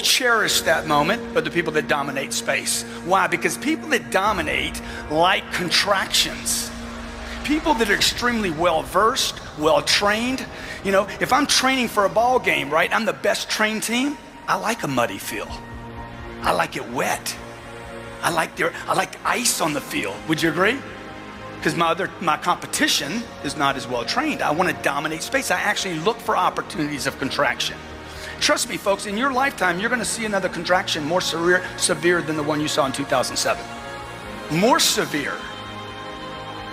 cherish that moment are the people that dominate space. Why? Because people that dominate like contractions. People that are extremely well-versed, well-trained. You know, if I'm training for a ball game, right, I'm the best trained team, I like a muddy field. I like it wet. I like ice on the field. Would you agree? Because my competition is not as well trained. I want to dominate space. I actually look for opportunities of contraction. Trust me, folks, in your lifetime, you're going to see another contraction more severe than the one you saw in 2007. More severe.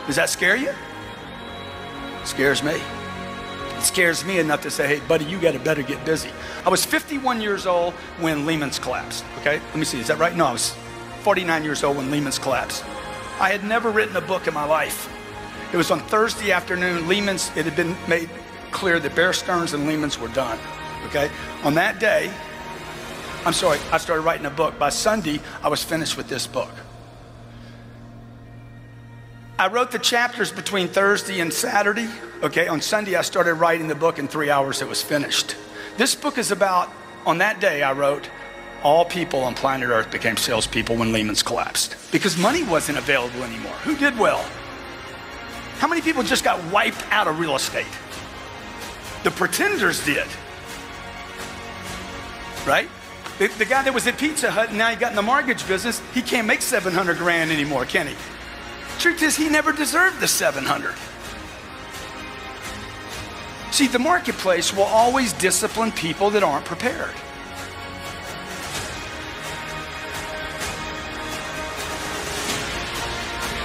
Does that scare you? It scares me. It scares me enough to say, hey, buddy, you better get busy. I was 51 years old when Lehman's collapsed, okay? Let me see, is that right? No, I was 49 years old when Lehman's collapsed. I had never written a book in my life. It was on Thursday afternoon. It had been made clear that Bear Stearns and Lehman's were done, okay? On that day, I started writing a book. By Sunday, I was finished with this book. I wrote the chapters between Thursday and Saturday, okay? On Sunday, I started writing the book. In 3 hours, it was finished. This book is about, on that day, I wrote, all people on planet Earth became salespeople when Lehman's collapsed because money wasn't available anymore. Who did well? How many people just got wiped out of real estate? The pretenders did, right? The guy that was at Pizza Hut and now he got in the mortgage business, he can't make 700 grand anymore, can he? Truth is, he never deserved the 700. See, the marketplace will always discipline people that aren't prepared.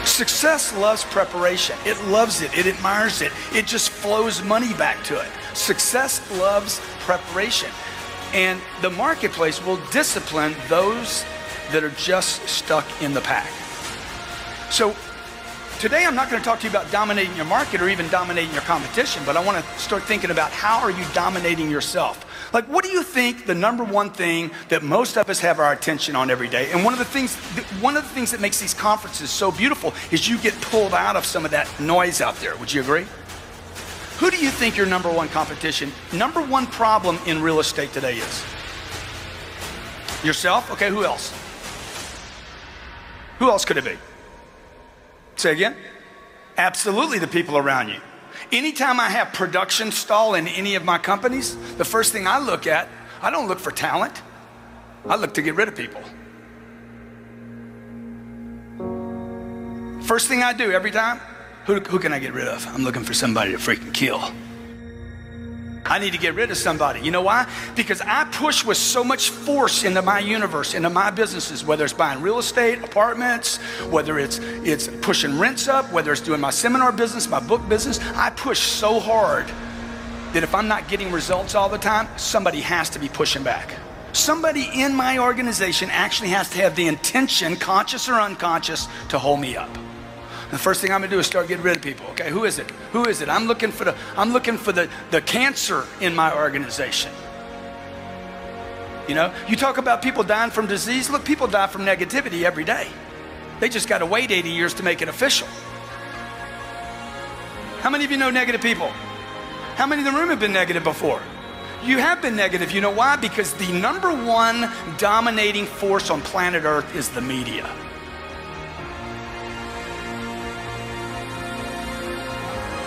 Success loves preparation. It loves it. It admires it. It just flows money back to it. Success loves preparation. And the marketplace will discipline those that are just stuck in the pack. So today I'm not going to talk to you about dominating your market or even dominating your competition, but I want to start thinking about how are you dominating yourself? Like, what do you think the number one thing that most of us have our attention on every day? And one of the things that makes these conferences so beautiful is you get pulled out of some of that noise out there. Would you agree? Who do you think your number one competition, number one problem in real estate today is? Yourself? Okay, who else? Who else could it be? Say again? Absolutely the people around you. Anytime I have production stall in any of my companies, the first thing I look at, I don't look for talent. I look to get rid of people. First thing I do every time, who can I get rid of? I'm looking for somebody to freaking kill. I need to get rid of somebody. You know why? Because I push with so much force into my universe, into my businesses, whether it's buying real estate, apartments, whether it's pushing rents up, whether it's doing my seminar business, my book business. I push so hard that if I'm not getting results all the time, somebody has to be pushing back. Somebody in my organization actually has to have the intention, conscious or unconscious, to hold me up. The first thing I'm gonna do is start getting rid of people. Okay, who is it? Who is it? I'm looking for the cancer in my organization. You know, you talk about people dying from disease. Look, people die from negativity every day. They just got to wait 80 years to make it official. How many of you know negative people? How many in the room have been negative before? You have been negative. You know why? Because the number one dominating force on planet Earth is the media.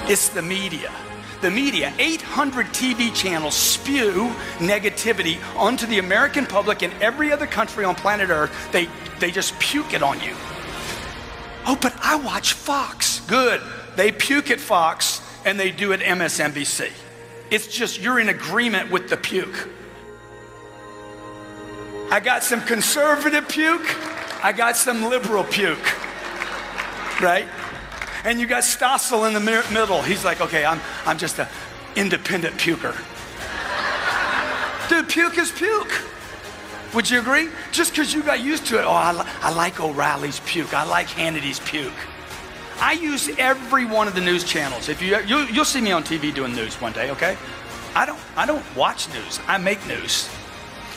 It's the media. The media, 800 TV channels spew negativity onto the American public and every other country on planet Earth. They just puke it on you. Oh, but I watch Fox. Good. They puke at Fox and they do at MSNBC. It's just you're in agreement with the puke. I got some conservative puke. I got some liberal puke. Right? And you got Stossel in the middle. He's like, okay, I'm just an independent puker. Dude, puke is puke. Would you agree? Just because you got used to it. Oh, I like O'Reilly's puke. I like Hannity's puke. I use every one of the news channels. If you'll see me on TV doing news one day, okay? I don't watch news. I make news.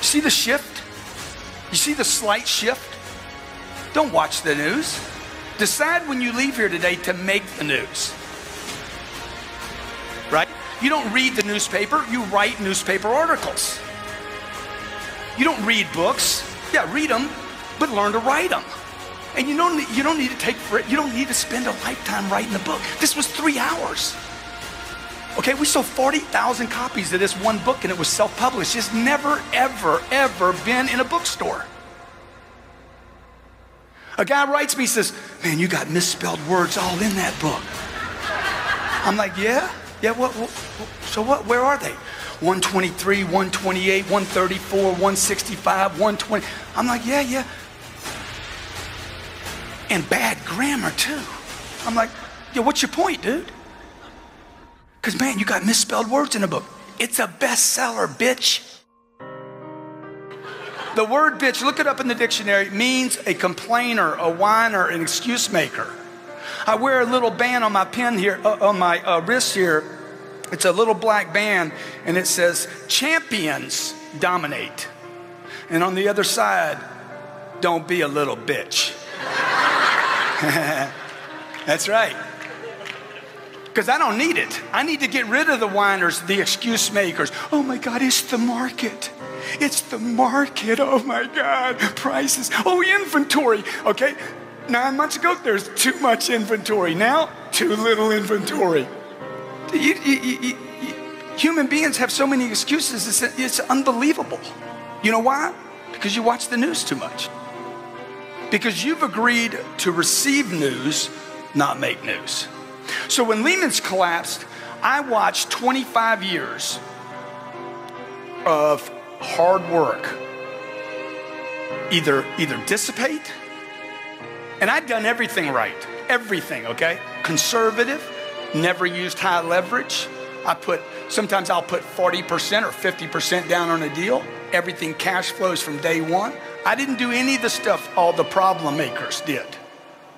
See the shift? You see the slight shift? Don't watch the news. Decide when you leave here today to make the news. Right? You don't read the newspaper, you write newspaper articles. You don't read books. Yeah, read them, but learn to write them. And you don't need to you don't need to spend a lifetime writing a book. This was 3 hours. Okay, we sold 40,000 copies of this one book, and it was self-published. It's never, ever, ever been in a bookstore. A guy writes me, says, man, you got misspelled words all in that book. I'm like, yeah, so what, where are they? 123, 128, 134, 165, 120. I'm like, yeah. And bad grammar too. I'm like, yeah, what's your point, dude? Because, man, you got misspelled words in a book. It's a bestseller, bitch. The word bitch, look it up in the dictionary, means a complainer, a whiner, an excuse maker. I wear a little band on my pin here, on my wrist here. It's a little black band, and it says, champions dominate. And on the other side, don't be a little bitch. That's right. Because I don't need it. I need to get rid of the whiners, the excuse makers. Oh my God, it's the market. It's the market. Oh my God, prices. Oh, inventory. Okay, 9 months ago, there's too much inventory. Now, too little inventory. Human beings have so many excuses. It's unbelievable. You know why? Because you watch the news too much. Because you've agreed to receive news, not make news. So when Lehman's collapsed, I watched 25 years of hard work either dissipate, and I'd done everything right. Everything, okay? Conservative, never used high leverage. Sometimes I'll put 40% or 50% down on a deal. Everything cash flows from day one. I didn't do any of the stuff all the problem makers did.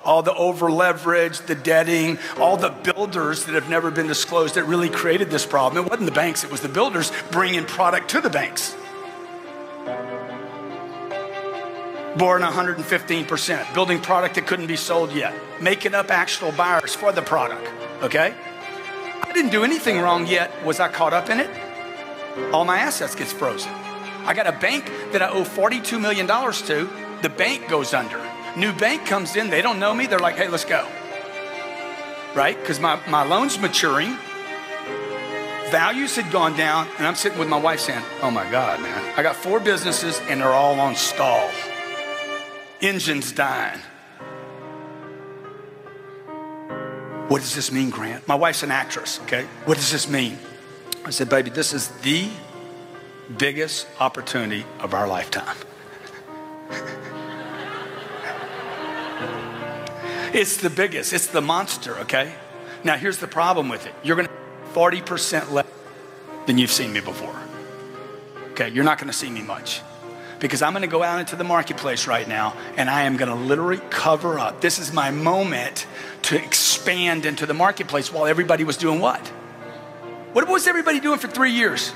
All the over leverage, the debting, all the builders that have never been disclosed that really created this problem. It wasn't the banks, it was the builders bringing product to the banks. Borrowing 115%, building product that couldn't be sold yet, making up actual buyers for the product, okay? I didn't do anything wrong yet. Was I caught up in it? All my assets gets frozen. I got a bank that I owe $42 million to. The bank goes under. New bank comes in. They don't know me. They're like, hey, let's go. Right? Because my loan's maturing. Values had gone down. And I'm sitting with my wife saying, oh, my God, man. I got 4 businesses, and they're all on stall. Engines dying. What does this mean, Grant? My wife's an actress, okay? What does this mean? I said, baby, this is the biggest opportunity of our lifetime. It's the biggest. It's the monster, okay? Now, here's the problem with it. You're going to 40% less than you've seen me before. Okay, you're not going to see me much. Because I'm going to go out into the marketplace right now, and I am going to literally cover up. This is my moment to expand into the marketplace while everybody was doing what? What was everybody doing for 3 years?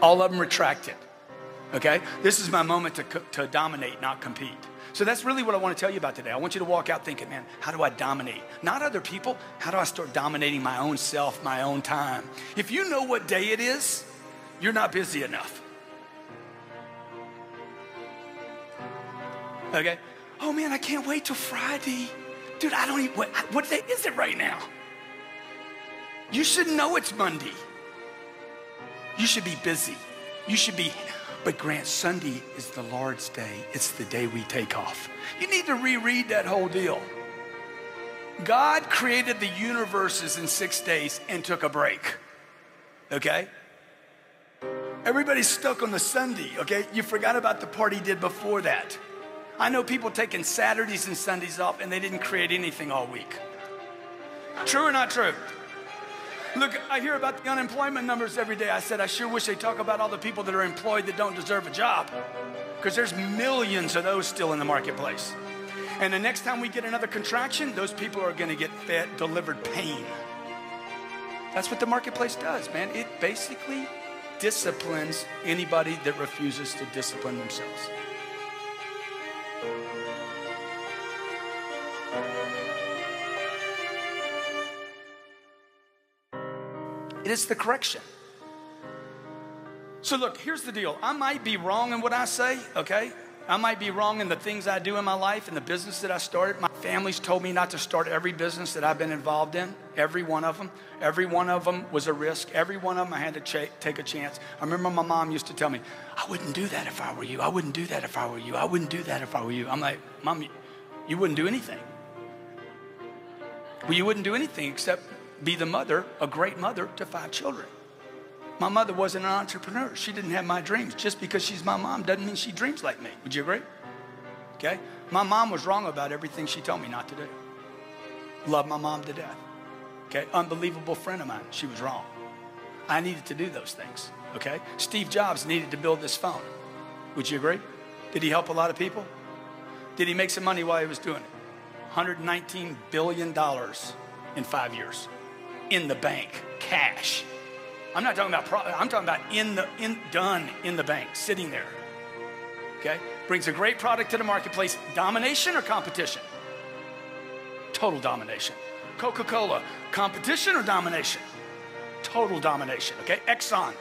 All of them retracted. Okay? This is my moment to dominate, not compete. So that's really what I want to tell you about today. I want you to walk out thinking, man, how do I dominate? Not other people. How do I start dominating my own self, my own time? If you know what day it is, you're not busy enough. Okay? Oh man, I can't wait till Friday. Dude, I don't even, what day is it right now? You should know it's Monday. You should be busy. You should be, but Grant, Sunday is the Lord's day. It's the day we take off. You need to reread that whole deal. God created the universes in 6 days and took a break. Okay? Everybody's stuck on the Sunday, okay? You forgot about the part he did before that. I know people taking Saturdays and Sundays off and they didn't create anything all week. True or not true? Look, I hear about the unemployment numbers every day. I said, I sure wish they'd talk about all the people that are employed that don't deserve a job. Because there's millions of those still in the marketplace. And the next time we get another contraction, those people are going to get delivered pain. That's what the marketplace does, man. It basically disciplines anybody that refuses to discipline themselves. It is the correction. So look, here's the deal. I might be wrong in what I say, okay? I might be wrong in the things I do in my life and the business that I started. My family's told me not to start every business that I've been involved in, every one of them. Every one of them was a risk. Every one of them I had to take a chance. I remember my mom used to tell me, I wouldn't do that if I were you. I wouldn't do that if I were you. I wouldn't do that if I were you. I'm like, Mom, you wouldn't do anything. Well, you wouldn't do anything except be the mother, a great mother to 5 children. My mother wasn't an entrepreneur. She didn't have my dreams. Just because she's my mom doesn't mean she dreams like me. Would you agree? Okay? My mom was wrong about everything she told me not to do. Love my mom to death. Okay? Unbelievable friend of mine. She was wrong. I needed to do those things. Okay? Steve Jobs needed to build this phone. Would you agree? Did he help a lot of people? Did he make some money while he was doing it? $119 billion in 5 years. In the bank. Cash. I'm not talking about, I'm talking about done in the bank, sitting there. Okay? Brings a great product to the marketplace. Domination or competition? Total domination. Coca-Cola, competition or domination? Total domination, okay? Exxon,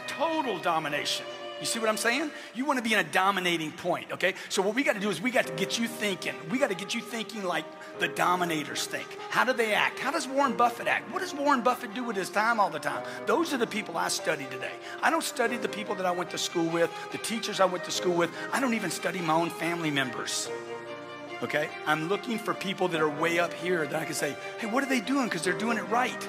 total domination. You see what I'm saying? You want to be in a dominating point, okay? So what we got to do is we got to get you thinking. We got to get you thinking like the dominators think. How do they act? How does Warren Buffett act? What does Warren Buffett do with his time all the time? Those are the people I study today. I don't study the people that I went to school with, the teachers I went to school with. I don't even study my own family members, okay? I'm looking for people that are way up here that I can say, hey, what are they doing? Because they're doing it right.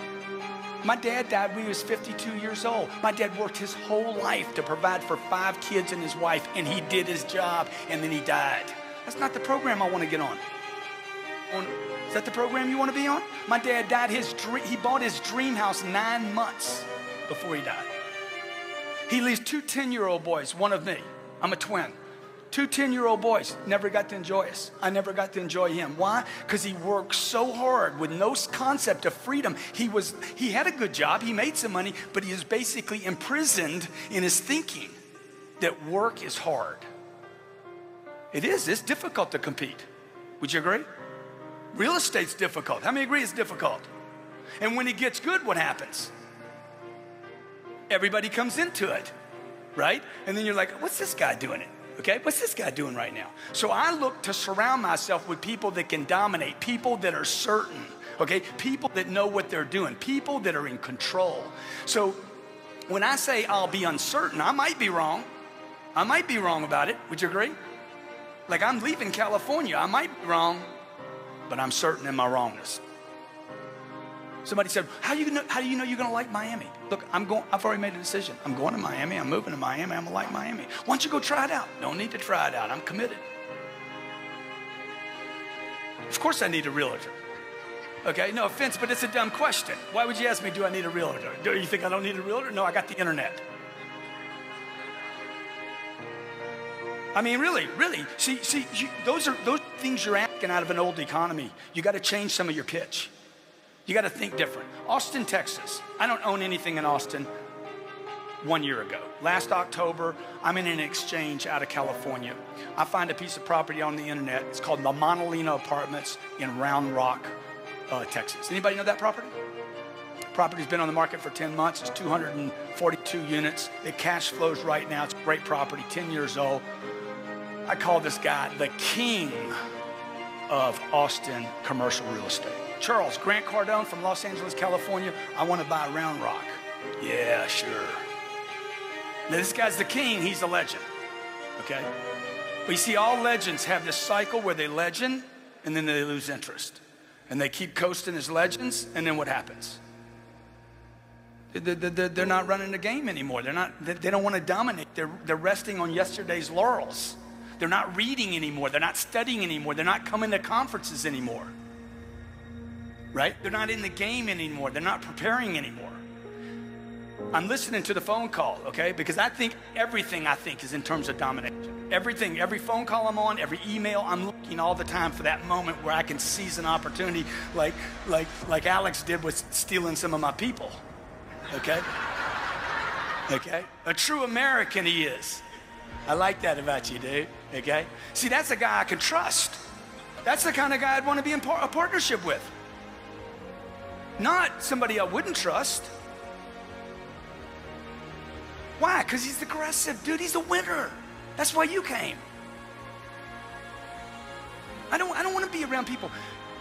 My dad died when he was 52 years old. My dad worked his whole life to provide for 5 kids and his wife, and he did his job, and then he died. That's not the program I want to get on. Is that the program you want to be on? My dad died, he bought his dream house 9 months before he died. He leaves 2 10-year-old boys, one of me. I'm a twin. 2 10-year-old boys, never got to enjoy us. I never got to enjoy him. Why? Because he worked so hard with no concept of freedom. He had a good job, he made some money, but he is basically imprisoned in his thinking that work is hard. It is, it's difficult to compete. Would you agree? Real estate's difficult. How many agree it's difficult? And when it gets good, what happens? Everybody comes into it, right? And then you're like, what's this guy doing it? Okay, what's this guy doing right now? So I look to surround myself with people that can dominate, people that are certain, okay? People that know what they're doing, people that are in control. So when I say I'll be uncertain, I might be wrong. I might be wrong about it. Would you agree? Like I'm leaving California. I might be wrong, but I'm certain in my wrongness. Somebody said, how do you know you're going to like Miami? Look, I've already made a decision. I'm going to Miami. I'm moving to Miami. I'm going to like Miami. Why don't you go try it out? Don't need to try it out. I'm committed. Of course I need a realtor. Okay, no offense, but it's a dumb question. Why would you ask me, do I need a realtor? Do you think I don't need a realtor? No, I got the internet. I mean, really. See, those things you're asking out of an old economy. You got to change some of your pitch. You got to think different. Austin, Texas. I don't own anything in Austin 1 year ago. Last October, I'm in an exchange out of California. I find a piece of property on the internet. It's called the Monolino Apartments in Round Rock, Texas. Anybody know that property? Property's been on the market for 10 months. It's 242 units. It cash flows right now. It's a great property, 10 years old. I call this guy the king of Austin commercial real estate. Charles, Grant Cardone from Los Angeles, California. I want to buy Round Rock. Yeah, sure. Now, this guy's the king. He's a legend. Okay? But you see, all legends have this cycle where they legend and then they lose interest. And they keep coasting as legends, and then what happens? They're not running the game anymore. They don't want to dominate. They're resting on yesterday's laurels. They're not reading anymore. They're not studying anymore. They're not coming to conferences anymore. Right? They're not in the game anymore. They're not preparing anymore. I'm listening to the phone call, okay? Because I think everything is in terms of domination. Everything, every phone call I'm on, every email, I'm looking all the time for that moment where I can seize an opportunity like Alex did with stealing some of my people, okay? Okay? A true American he is. I like that about you, dude, okay? See, that's a guy I can trust. That's the kind of guy I'd want to be in a partnership with. Not somebody I wouldn't trust. Why? Because he's aggressive, dude. He's a winner. That's why you came. I don't want to be around people.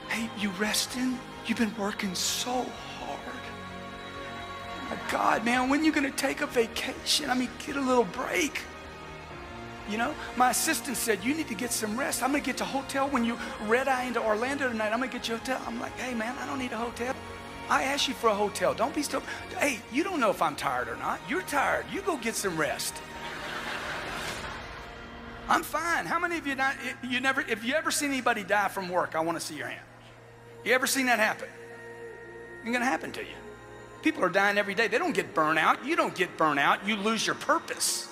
Hey, you resting? You've been working so hard. Oh my God, man, when are you going to take a vacation? I mean, get a little break. You know, my assistant said, you need to get some rest. I'm going to get to a hotel when you red-eye into Orlando tonight. I'm going to get you a hotel. I'm like, hey, man, I don't need a hotel. I asked you for a hotel. Don't be stupid. Hey, you don't know if I'm tired or not. You're tired. You go get some rest. I'm fine. How many of you not, if you ever seen anybody die from work, I want to see your hand. You ever seen that happen? It's going to happen to you. People are dying every day. They don't get burnt out. You don't get burnt out. You lose your purpose.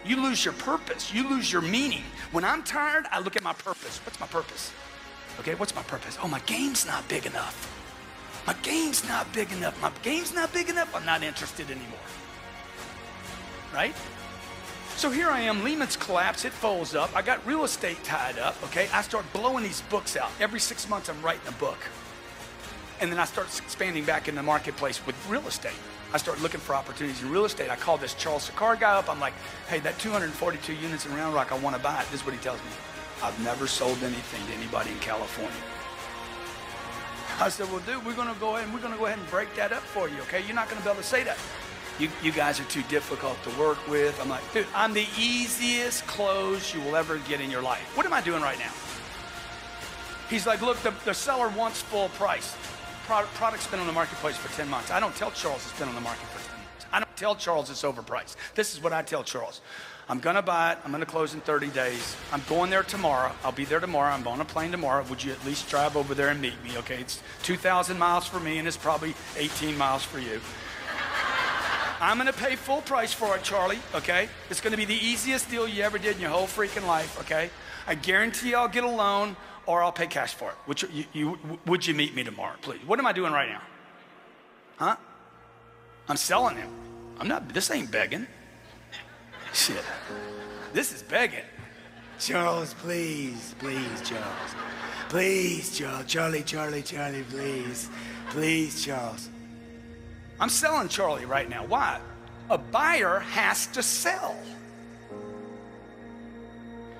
You lose your purpose. You lose your meaning. When I'm tired, I look at my purpose. What's my purpose? Okay, what's my purpose? Oh, my game's not big enough. My game's not big enough. My game's not big enough. I'm not interested anymore. Right? So here I am, Lehman's collapsed, it folds up. I got real estate tied up, okay? I start blowing these books out. Every 6 months, I'm writing a book. And then I start expanding back in the marketplace with real estate. I start looking for opportunities in real estate. I call this Charles Sakar guy up. I'm like, hey, that 242 units in Round Rock, I want to buy it. This is what he tells me. I've never sold anything to anybody in California. I said, well, dude, we're going to go ahead and break that up for you, okay? You're not going to be able to say that. You guys are too difficult to work with. I'm like, dude, I'm the easiest close you will ever get in your life. What am I doing right now? He's like, look, the seller wants full price. Product's been on the marketplace for 10 months. I don't tell Charles it's been on the market for 10 months. I don't tell Charles it's overpriced. This is what I tell Charles. I'm going to buy it. I'm going to close in 30 days. I'm going there tomorrow. I'll be there tomorrow. I'm on a plane tomorrow. Would you at least drive over there and meet me? Okay, it's 2,000 miles for me, and it's probably 18 miles for you. I'm going to pay full price for it, Charlie, okay? It's going to be the easiest deal you ever did in your whole freaking life, okay? I guarantee I'll get a loan or I'll pay cash for it. Would you meet me tomorrow, please? What am I doing right now? Huh? I'm selling him. This ain't begging. Shit. This is begging. Charles, please, Charles. Please, Charles. Charlie, please. Please, Charles. I'm selling Charlie right now. Why? A buyer has to sell.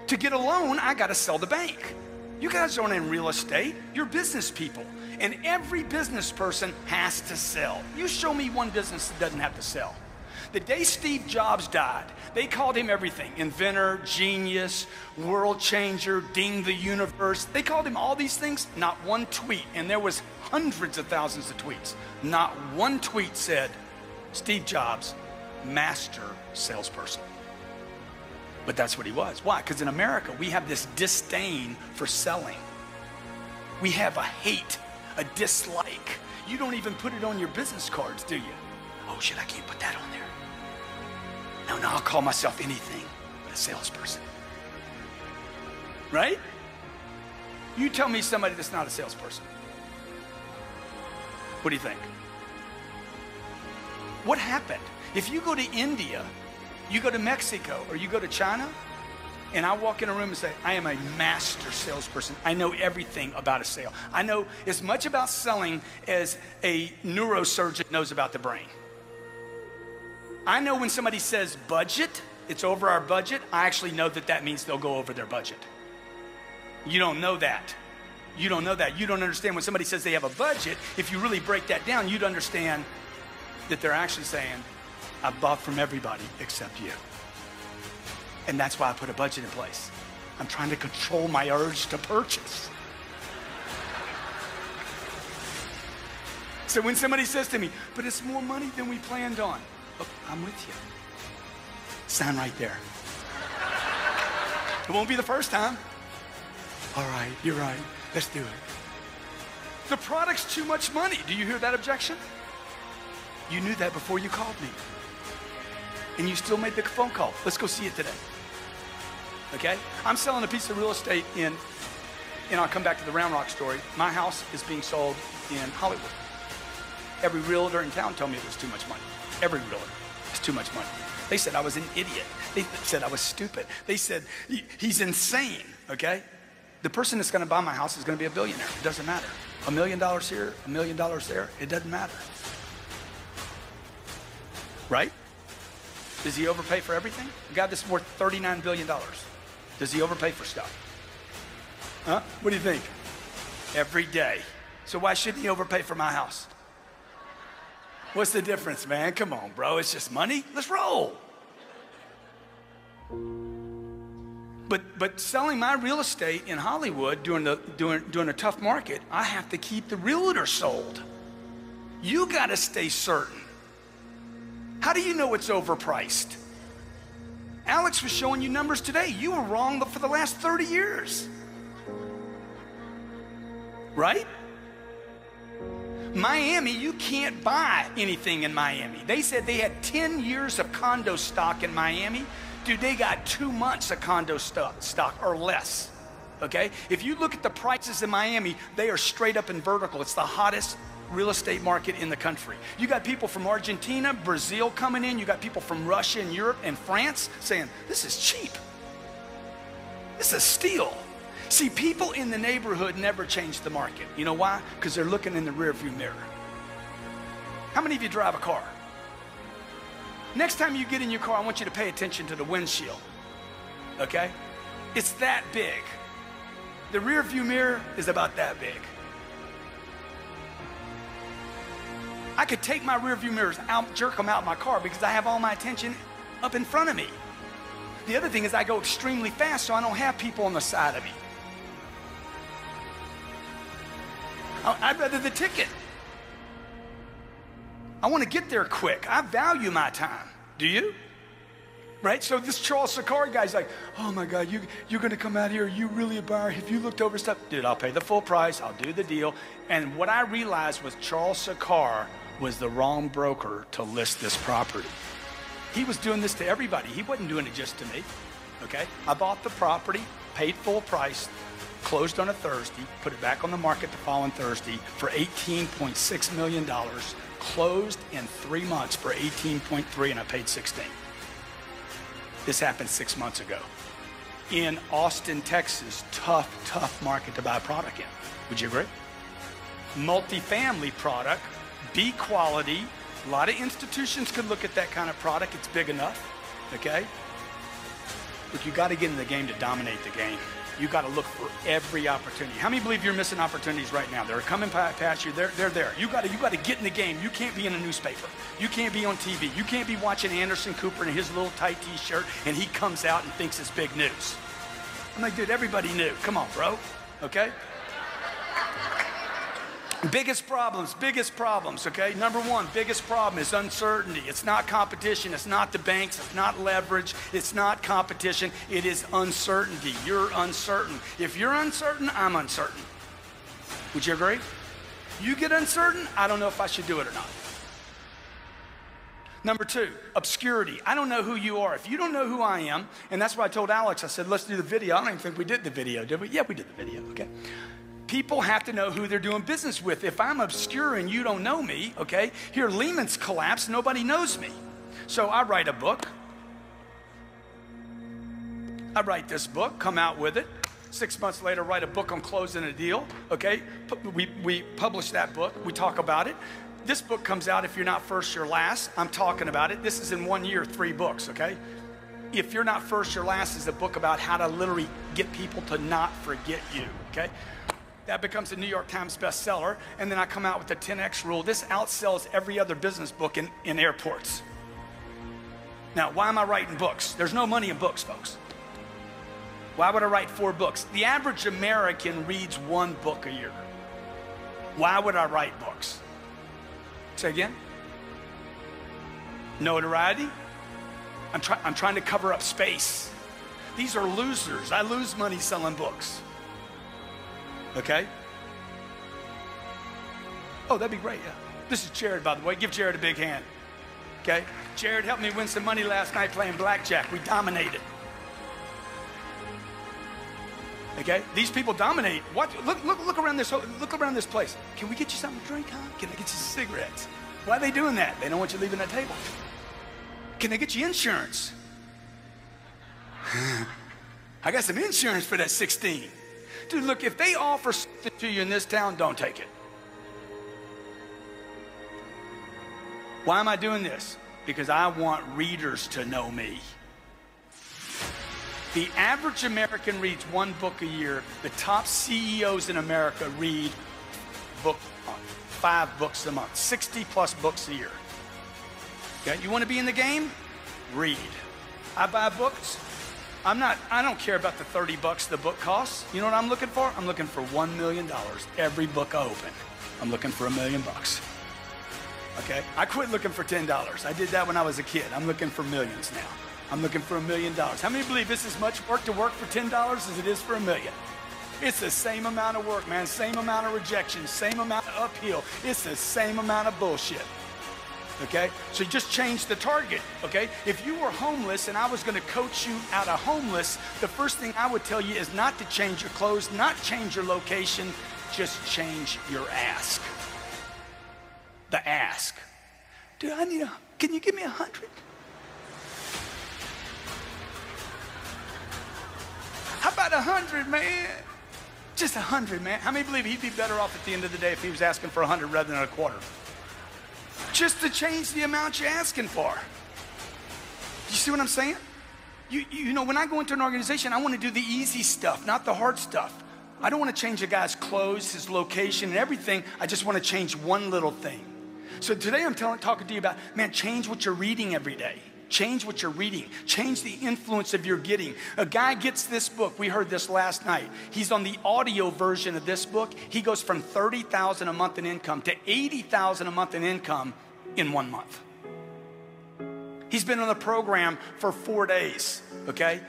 To get a loan, I got to sell the bank. You guys aren't in real estate. You're business people. And every business person has to sell. You show me one business that doesn't have to sell. The day Steve Jobs died, they called him everything. Inventor, genius, world changer, ding the universe. They called him all these things, not one tweet. And there was hundreds of thousands of tweets. Not one tweet said, Steve Jobs, master salesperson. But that's what he was. Why? Because in America, we have this disdain for selling. We have a hate, a dislike. You don't even put it on your business cards, do you? Oh shit, I can't put that on there. No, I'll call myself anything but a salesperson. Right? You tell me somebody that's not a salesperson. What do you think? What happened? If you go to India, you go to Mexico, or you go to China, and I walk in a room and say, I am a master salesperson. I know everything about a sale. I know as much about selling as a neurosurgeon knows about the brain. I know when somebody says budget, it's over our budget, I actually know that that means they'll go over their budget. You don't know that. You don't know that. You don't understand when somebody says they have a budget. If you really break that down, you'd understand that they're actually saying, I bought from everybody except you. And that's why I put a budget in place. I'm trying to control my urge to purchase. So when somebody says to me, but it's more money than we planned on. Look, I'm with you. Sign right there. It won't be the first time. All right, you're right. Let's do it. The product's too much money. Do you hear that objection? You knew that before you called me. And you still made the phone call. Let's go see it today. Okay? I'm selling a piece of real estate and I'll come back to the Round Rock story. My house is being sold in Hollywood. Every realtor in town told me it was too much money. Every realtor. It's too much money. They said I was an idiot. They said I was stupid. They said he's insane, okay? The person that's going to buy my house is going to be a billionaire. It doesn't matter. $1 million here, $1 million there. It doesn't matter. Right? Does he overpay for everything? A guy that's worth $39 billion. Does he overpay for stuff? Huh? What do you think? Every day. So why shouldn't he overpay for my house? What's the difference, man? Come on, bro. It's just money. Let's roll. But selling my real estate in Hollywood during a tough market, I have to keep the realtor sold. You got to stay certain. How do you know it's overpriced? Alex was showing you numbers today. You were wrong for the last 30 years. Right? Miami, you can't buy anything in Miami. They said they had 10 years of condo stock in Miami. Dude, they got 2 months of condo stock or less. Okay? If you look at the prices in Miami, they are straight up and vertical. It's the hottest real estate market in the country. You got people from Argentina, Brazil coming in. You got people from Russia and Europe and France saying, this is cheap. This is a steal. See, people in the neighborhood never change the market. You know why? Because they're looking in the rearview mirror. How many of you drive a car? Next time you get in your car, I want you to pay attention to the windshield. Okay? It's that big. The rearview mirror is about that big. I could take my rearview mirrors out, jerk them out of my car because I have all my attention up in front of me. The other thing is I go extremely fast, so I don't have people on the side of me. I'd rather the ticket. I want to get there quick. I value my time. Do you? Right? So this Charles Sakari guy's like, oh my God, you're going to come out here. You really a buyer? Have you looked over stuff? Dude, I'll pay the full price. I'll do the deal. And what I realized was Charles Sakari was the wrong broker to list this property. He was doing this to everybody. He wasn't doing it just to me. Okay? I bought the property, paid full price, closed on a Thursday, put it back on the market the following Thursday for $18.6 million, closed in 3 months for 18.3, and I paid 16. This happened 6 months ago. In Austin, Texas, tough market to buy a product in. Would you agree? Multifamily product, B quality. A lot of institutions could look at that kind of product. It's big enough, okay? But you got to get in the game to dominate the game. You got to look for every opportunity. How many believe you're missing opportunities right now? They're coming past you. They're there. You got to get in the game. You can't be in a newspaper. You can't be on TV. You can't be watching Anderson Cooper in his little tight T-shirt and he comes out and thinks it's big news. I'm like, dude, everybody knew. Come on, bro. Okay? Biggest problems, okay? Number one, biggest problem is uncertainty. It's not competition. It's not the banks. It's not leverage. It's not competition. It is uncertainty. You're uncertain. If you're uncertain, I'm uncertain. Would you agree? You get uncertain, I don't know if I should do it or not. Number two, obscurity. I don't know who you are. If you don't know who I am, and that's why I told Alex, I said, let's do the video. I don't even think we did the video, did we? Yeah, we did the video, okay? People have to know who they're doing business with. If I'm obscure and you don't know me, okay, here Lehman's collapsed, nobody knows me. So I write a book. I write this book, come out with it. 6 months later, write a book on closing a deal, okay? We publish that book, we talk about it. This book comes out, If You're Not First, You're Last. I'm talking about it. This is in 1 year, 3 books, okay? If You're Not First, You're Last is a book about how to literally get people to not forget you, okay? That becomes a New York Times bestseller, and then I come out with the 10X rule. This outsells every other business book in airports. Now, why am I writing books? There's no money in books, folks. Why would I write 4 books? The average American reads 1 book a year. Why would I write books? Say again? Notoriety? I'm trying to cover up space. These are losers. I lose money selling books. Okay? Oh, that'd be great, yeah. This is Jared, by the way. Give Jared a big hand. Okay? Jared helped me win some money last night playing blackjack. We dominated. Okay? These people dominate. What? Look around this place. Can we get you something to drink, huh? Can I get you some cigarettes? Why are they doing that? They don't want you leaving that table. Can they get you insurance? I got some insurance for that 16. Dude, look, if they offer something to you in this town, don't take it. Why am I doing this? Because I want readers to know me. The average American reads one book a year. The top CEOs in America read 5 books a month, 60 plus books a year. Okay, you want to be in the game? Read. I buy books. I don't care about the $30 the book costs. You know what I'm looking for? I'm looking for $1 million every book I open. I'm looking for $1 million. Okay? I quit looking for $10. I did that when I was a kid. I'm looking for millions now. I'm looking for $1 million. How many believe this is much work to work for $10 as it is for $1 million? It's the same amount of work, man. Same amount of rejection, same amount of uphill. It's the same amount of bullshit. Okay? So you just change the target, okay? If you were homeless and I was gonna coach you out of homeless, the first thing I would tell you is not to change your clothes, not change your location, just change your ask. The ask. Dude, can you give me 100? How about 100, man? Just 100, man. How many believe he'd be better off at the end of the day if he was asking for 100 rather than a quarter? Just to change the amount you're asking for. You see what I'm saying? You know, when I go into an organization, I want to do the easy stuff, not the hard stuff. I don't want to change a guy's clothes, his location, and everything. I just want to change one little thing. So today I'm talking to you about, man, change what you're reading every day. Change what you're reading. Change the influence of your getting. A guy gets this book. We heard this last night. He's on the audio version of this book. He goes from $30,000 a month in income to $80,000 a month in income in 1 month. He's been on the program for 4 days, okay?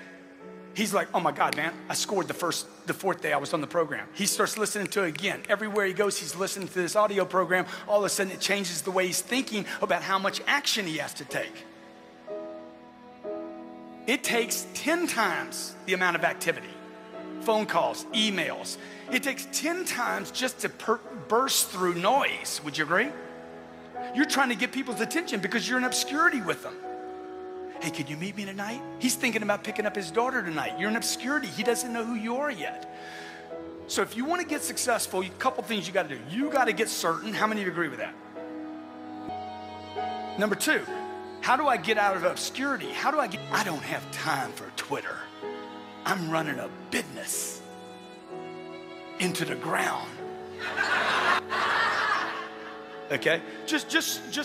He's like, oh my God, man, I scored the 4th day I was on the program. He starts listening to it again. Everywhere he goes, he's listening to this audio program. All of a sudden, it changes the way he's thinking about how much action he has to take. It takes 10 times the amount of activity, phone calls, emails. It takes 10 times just to burst through noise. Would you agree? You're trying to get people's attention because you're in obscurity with them. Hey, can you meet me tonight? He's thinking about picking up his daughter tonight. You're in obscurity. He doesn't know who you are yet. So if you want to get successful, a couple things you got to do. You got to get certain. How many of you agree with that? Number 2, how do I get out of obscurity? I don't have time for Twitter. I'm running a business into the ground. Okay? Just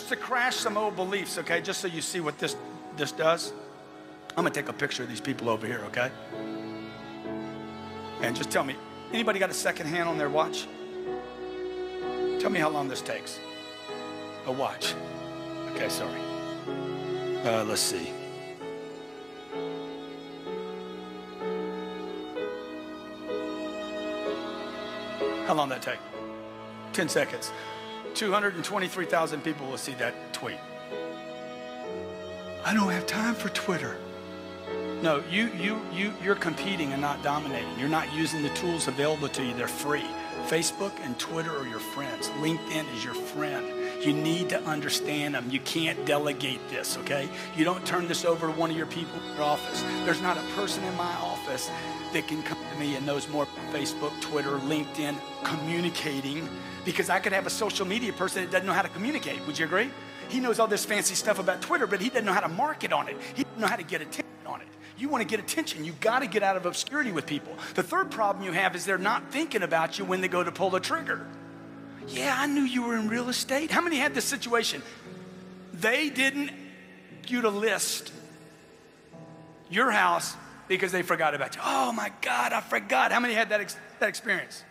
to crash some old beliefs, okay? Just so you see what this does. I'm gonna take a picture of these people over here, okay? And just tell me, anybody got a second hand on their watch? Tell me how long this takes. A watch. Okay, sorry. Let's see. How long did that take? 10 seconds. 223,000 people will see that tweet. I don't have time for Twitter. No, you're competing and not dominating. You're not using the tools available to you. They're free. Facebook and Twitter are your friends. LinkedIn is your friend. You need to understand them. You can't delegate this, okay? You don't turn this over to one of your people in your office. There's not a person in my office that can come to me and knows more about Facebook, Twitter, LinkedIn, communicating, because I could have a social media person that doesn't know how to communicate. Would you agree? He knows all this fancy stuff about Twitter, but he doesn't know how to market on it. He doesn't know how to get attention on it. You want to get attention, you got to get out of obscurity with people. The third problem you have is they're not thinking about you when they go to pull the trigger. Yeah, I knew you were in real estate. How many had this situation? They didn't get you to list your house because they forgot about you. Oh my God, I forgot. How many had that experience?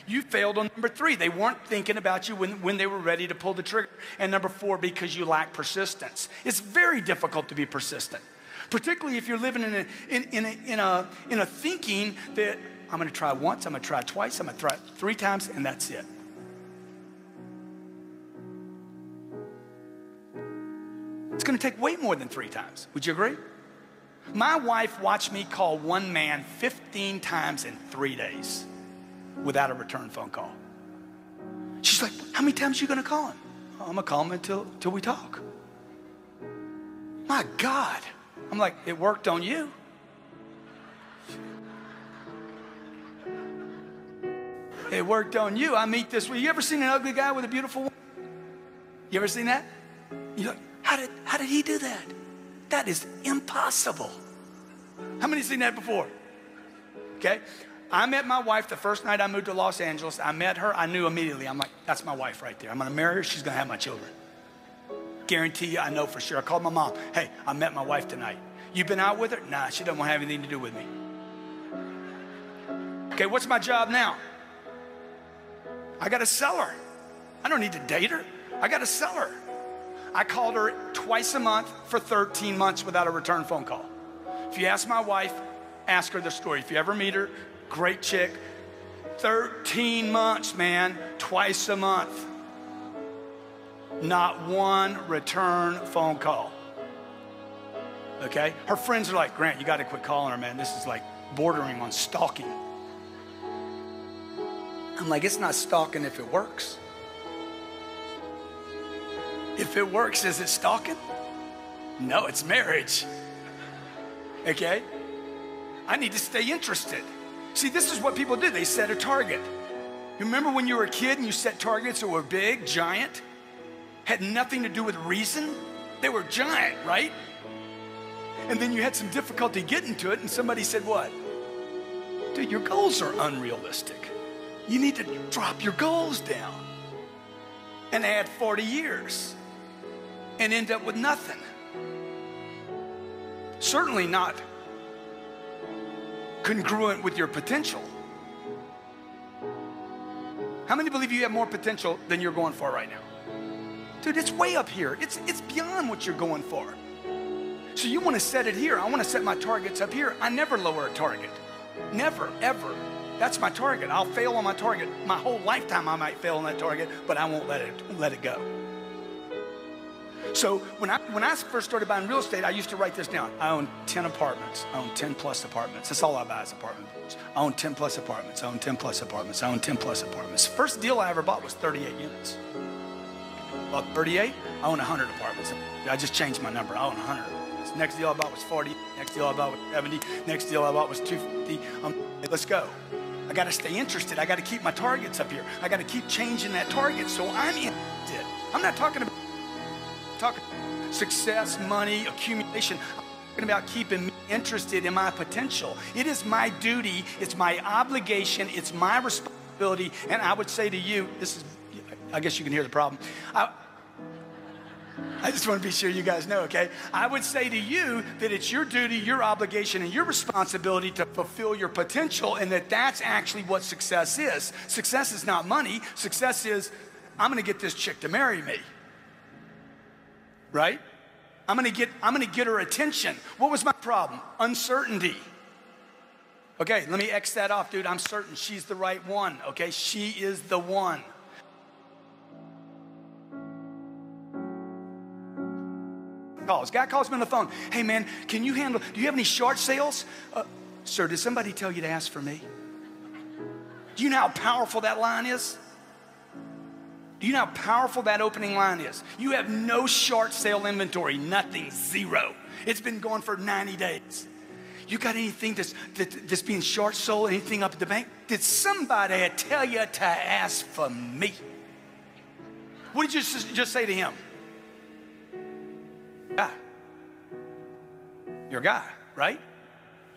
You failed on number 3. They weren't thinking about you when they were ready to pull the trigger. And number 4, because you lack persistence. It's very difficult to be persistent, particularly if you're living in a thinking that I'm going to try once, I'm going to try twice, I'm going to try 3 times, and that's it. It's going to take way more than 3 times. Would you agree? My wife watched me call one man 15 times in 3 days without a return phone call. She's like, how many times are you going to call him? Oh, I'm going to call him until we talk. My God. I'm like, it worked on you. It worked on you. I meet this. You ever seen an ugly guy with a beautiful woman? You ever seen that? You're like, How did he do that? That is impossible. How many seen that before? Okay. I met my wife the first night I moved to Los Angeles. I met her. I knew immediately. I'm like, that's my wife right there. I'm going to marry her. She's going to have my children. Guarantee you, I know for sure. I called my mom. Hey, I met my wife tonight. You been out with her? Nah, she doesn't want to have anything to do with me. Okay, what's my job now? I got to sell her. I don't need to date her. I got to sell her. I called her twice a month for 13 months without a return phone call. If you ask my wife, ask her the story. If you ever meet her, great chick. 13 months, man, twice a month. Not one return phone call. Okay? Her friends are like, Grant, you got to quit calling her, man. This is like bordering on stalking. I'm like, it's not stalking if it works. If it works, is it stalking? No, it's marriage. Okay? I need to stay interested. See, this is what people do. They set a target. You remember when you were a kid and you set targets that were big, giant? Had nothing to do with reason? They were giant, right? And then you had some difficulty getting to it and somebody said what? Dude, your goals are unrealistic. You need to drop your goals down and add 40 years and end up with nothing. Certainly not congruent with your potential. How many believe you have more potential than you're going for right now? Dude, it's way up here. It's beyond what you're going for. So you want to set it here. I want to set my targets up here. I never lower a target. Never, ever. That's my target. I'll fail on my target. My whole lifetime I might fail on that target, but I won't let it go. So when I first started buying real estate, I used to write this down. I own 10 apartments. I own 10 plus apartments. That's all I buy is apartments. I own 10 plus apartments. I own 10 plus apartments. I own 10 plus apartments. First deal I ever bought was 38 units. Bought 38, I own 100 apartments. I just changed my number. I own 100. This next deal I bought was 40. Next deal I bought was 70. Next deal I bought was 250. Let's go. I got to stay interested. I got to keep my targets up here. I got to keep changing that target so I'm interested. I'm not talking about success, money, accumulation. I'm talking about keeping me interested in my potential. It is my duty. It's my obligation. It's my responsibility. And I would say to you, I guess you can hear the problem. I just want to be sure you guys know, okay? I would say to you that it's your duty, your obligation, and your responsibility to fulfill your potential, and that's actually what success is. Success is not money. Success is, I'm going to get this chick to marry me. Right? I'm going to get her attention. What was my problem? Uncertainty. Okay, let me X that off, dude. I'm certain she's the right one, okay? She is the one. Calls. Guy calls me on the phone. Hey, man, do you have any short sales? Sir, did somebody tell you to ask for me? Do you know how powerful that line is? Do you know how powerful that opening line is? You have no short sale inventory, nothing, zero. It's been going for 90 days. You got anything that's being short sold, anything up at the bank? Did somebody tell you to ask for me? What did you just say to him? Guy. You're a guy, right?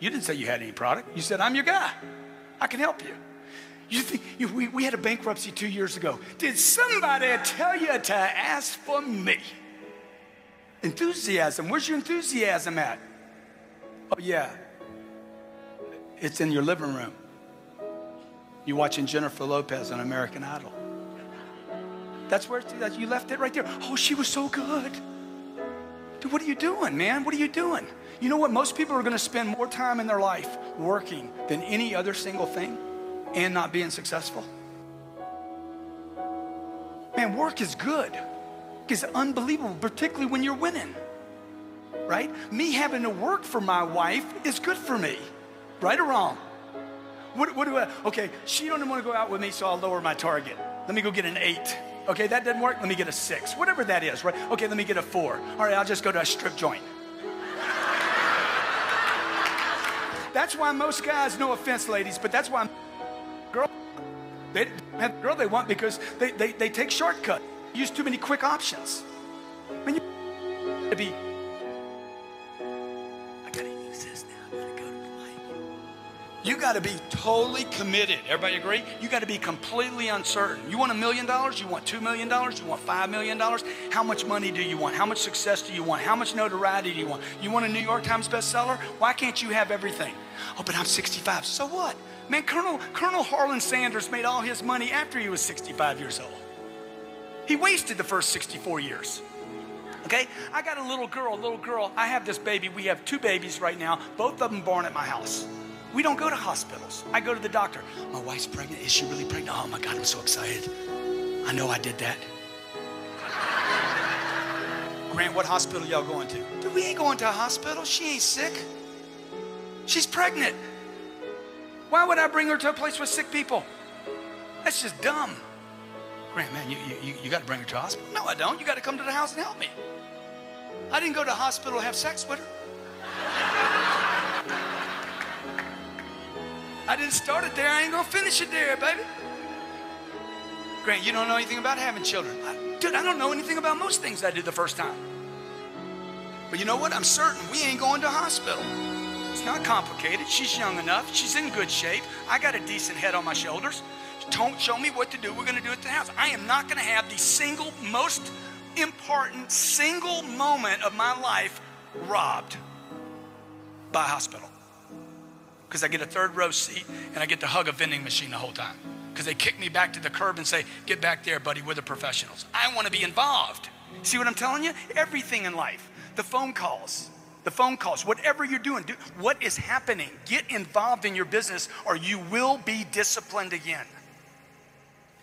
You didn't say you had any product. You said, I'm your guy. I can help you. You think we had a bankruptcy 2 years ago. Did somebody tell you to ask for me? Enthusiasm. Where's your enthusiasm at? Oh, yeah. It's in your living room. You're watching Jennifer Lopez on American Idol. That's where you left it right there. Oh, she was so good. Dude, what are you doing, man? What are you doing? You know what? Most people are going to spend more time in their life working than any other single thing and not being successful. Man, work is good. It's unbelievable, particularly when you're winning, right? Me having to work for my wife is good for me, right or wrong? Okay, she don't want to go out with me, so I'll lower my target. Let me go get an 8. Okay, that doesn't work, let me get a 6. Whatever that is, right? Okay, let me get a 4. All right, I'll just go to a strip joint. That's why most guys, no offense, ladies, but that's why they have the girl they want because they take shortcuts. Use too many quick options. to be, I gotta use this now. I gotta go to the mic. You gotta be totally committed. Everybody agree? You gotta be completely uncertain. You want $1 million? You want $2 million? You want $5 million? How much money do you want? How much success do you want? How much notoriety do you want? You want a New York Times bestseller? Why can't you have everything? Oh, but I'm 65. So what? Man, Colonel Harlan Sanders made all his money after he was 65 years old. He wasted the first 64 years. Okay? I got a little girl. I have this baby. We have 2 babies right now, both of them born at my house. We don't go to hospitals. I go to the doctor. My wife's pregnant. Is she really pregnant? Oh my God, I'm so excited. I know I did that. Grant, what hospital y'all going to? Dude, we ain't going to a hospital. She ain't sick. She's pregnant. Why would I bring her to a place with sick people? That's just dumb. Grant, man, you got to bring her to a hospital. No, I don't. You got to come to the house and help me. I didn't go to the hospital to have sex with her. I didn't start it there. I ain't going to finish it there, baby. Grant, you don't know anything about having children. Dude, I don't know anything about most things I did the first time. But you know what? I'm certain we ain't going to a hospital. It's not complicated. She's young enough. She's in good shape. I got a decent head on my shoulders. Don't show me what to do. We're going to do it at the house. I am not going to have the single, most important single moment of my life robbed by a hospital. Because I get a 3rd row seat and I get to hug a vending machine the whole time. Because they kick me back to the curb and say, get back there, buddy, we're the professionals. I want to be involved. See what I'm telling you? Everything in life. The phone calls, whatever you're doing, what is happening? Get involved in your business or you will be disciplined again.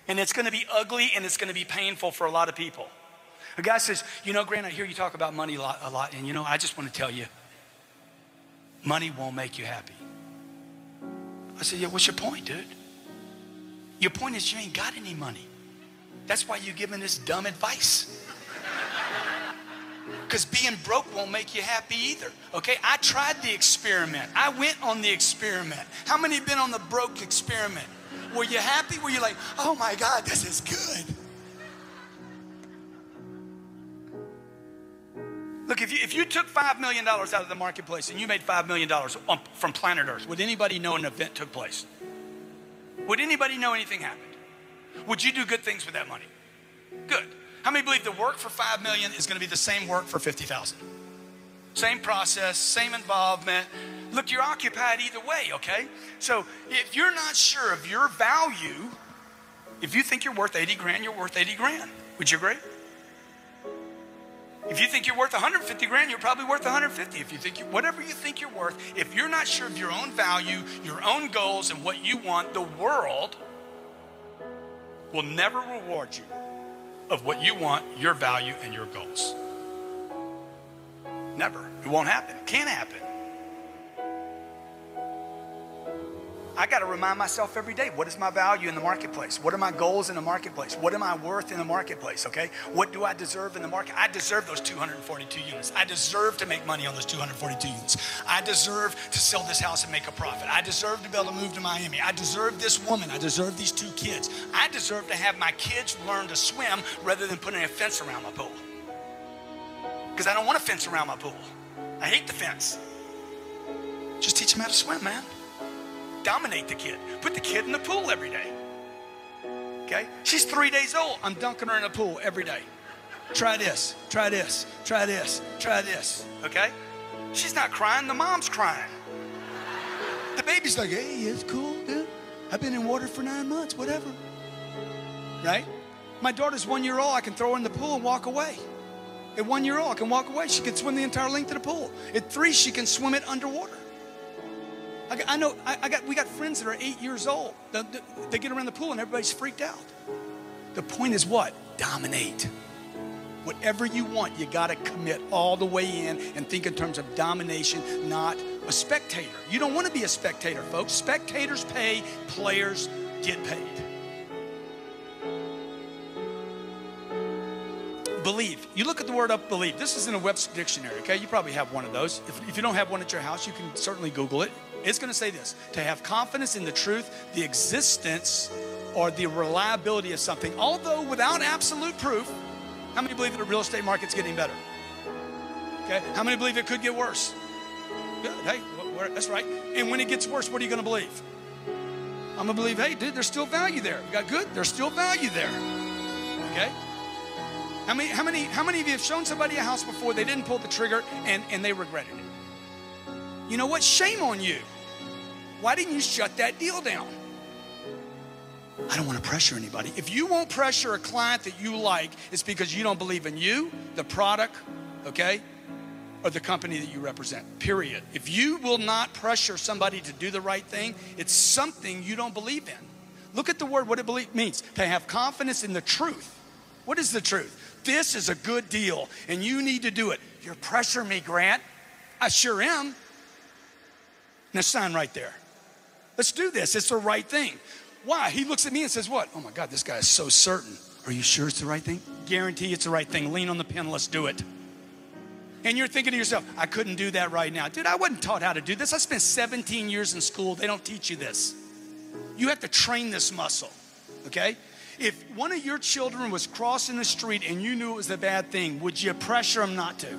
And it's going to be ugly and it's going to be painful for a lot of people. A guy says, you know, Grant, I hear you talk about money a lot. And you know, I just want to tell you, money won't make you happy. I said, yeah, what's your point, dude? Your point is you ain't got any money. That's why you're giving this dumb advice. Because being broke won't make you happy either. Okay, I tried the experiment. I went on the experiment. How many have been on the broke experiment? Were you happy? Were you like, oh my God, this is good? Look, if you took $5 million out of the marketplace and you made $5 million from planet Earth, would anybody know an event took place? Would anybody know anything happened? Would you do good things with that money? Good. How many believe the work for $5 million is going to be the same work for 50,000? Same process, same involvement. Look, you're occupied either way, okay? So if you're not sure of your value, if you think you're worth 80 grand, you're worth 80 grand. Would you agree? If you think you're worth 150 grand, you're probably worth 150. If you think whatever you think you're worth, if you're not sure of your own value, your own goals, and what you want, the world will never reward you of what you want, your value, and your goals. Never. It won't happen. It can't happen. I got to remind myself every day, what is my value in the marketplace? What are my goals in the marketplace? What am I worth in the marketplace, okay? What do I deserve in the market? I deserve those 242 units. I deserve to make money on those 242 units. I deserve to sell this house and make a profit. I deserve to be able to move to Miami. I deserve this woman. I deserve these 2 kids. I deserve to have my kids learn to swim rather than putting a fence around my pool. Because I don't want a fence around my pool. I hate the fence. Just teach them how to swim, man. Dominate the kid. Put the kid in the pool every day. Okay? She's 3 days old. I'm dunking her in the pool every day. Try this, try this, try this, try this. Okay? She's not crying. The mom's crying. The baby's like, hey, it's cool, dude. I've been in water for 9 months, whatever. Right? My daughter's 1 year old. I can throw her in the pool and walk away. At 1 year old, I can walk away. She can swim the entire length of the pool. At 3, she can swim it underwater. We got friends that are 8 years old. They get around the pool and everybody's freaked out. The point is what? Dominate. Whatever you want, you got to commit all the way in and think in terms of domination, not a spectator. You don't want to be a spectator, folks. Spectators pay, players get paid. Believe. You look at the word up, believe. This is in a Webster dictionary, okay? You probably have one of those. If you don't have one at your house, you can certainly Google it. It's going to say this: to have confidence in the truth, the existence, or the reliability of something, although without absolute proof. How many believe that the real estate market's getting better? Okay, how many believe it could get worse? Good, hey, that's right. And when it gets worse, what are you gonna believe? I'm gonna believe, hey, dude, there's still value there. You got good? There's still value there. Okay? How many of you have shown somebody a house before, they didn't pull the trigger and they regretted it? You know what? Shame on you. Why didn't you shut that deal down? I don't want to pressure anybody. If you won't pressure a client that you like, it's because you don't believe in you, the product, okay, or the company that you represent, period. If you will not pressure somebody to do the right thing, it's something you don't believe in. Look at the word, what it means. To have confidence in the truth. What is the truth? This is a good deal, and you need to do it. You're pressuring me, Grant. I sure am. Now sign right there. Let's do this. It's the right thing. Why? He looks at me and says, what? Oh my God, this guy is so certain. Are you sure it's the right thing? Guarantee it's the right thing. Lean on the pen. Let's do it. And you're thinking to yourself, I couldn't do that right now. Dude, I wasn't taught how to do this. I spent 17 years in school. They don't teach you this. You have to train this muscle, okay? If one of your children was crossing the street and you knew it was a bad thing, would you pressure them not to?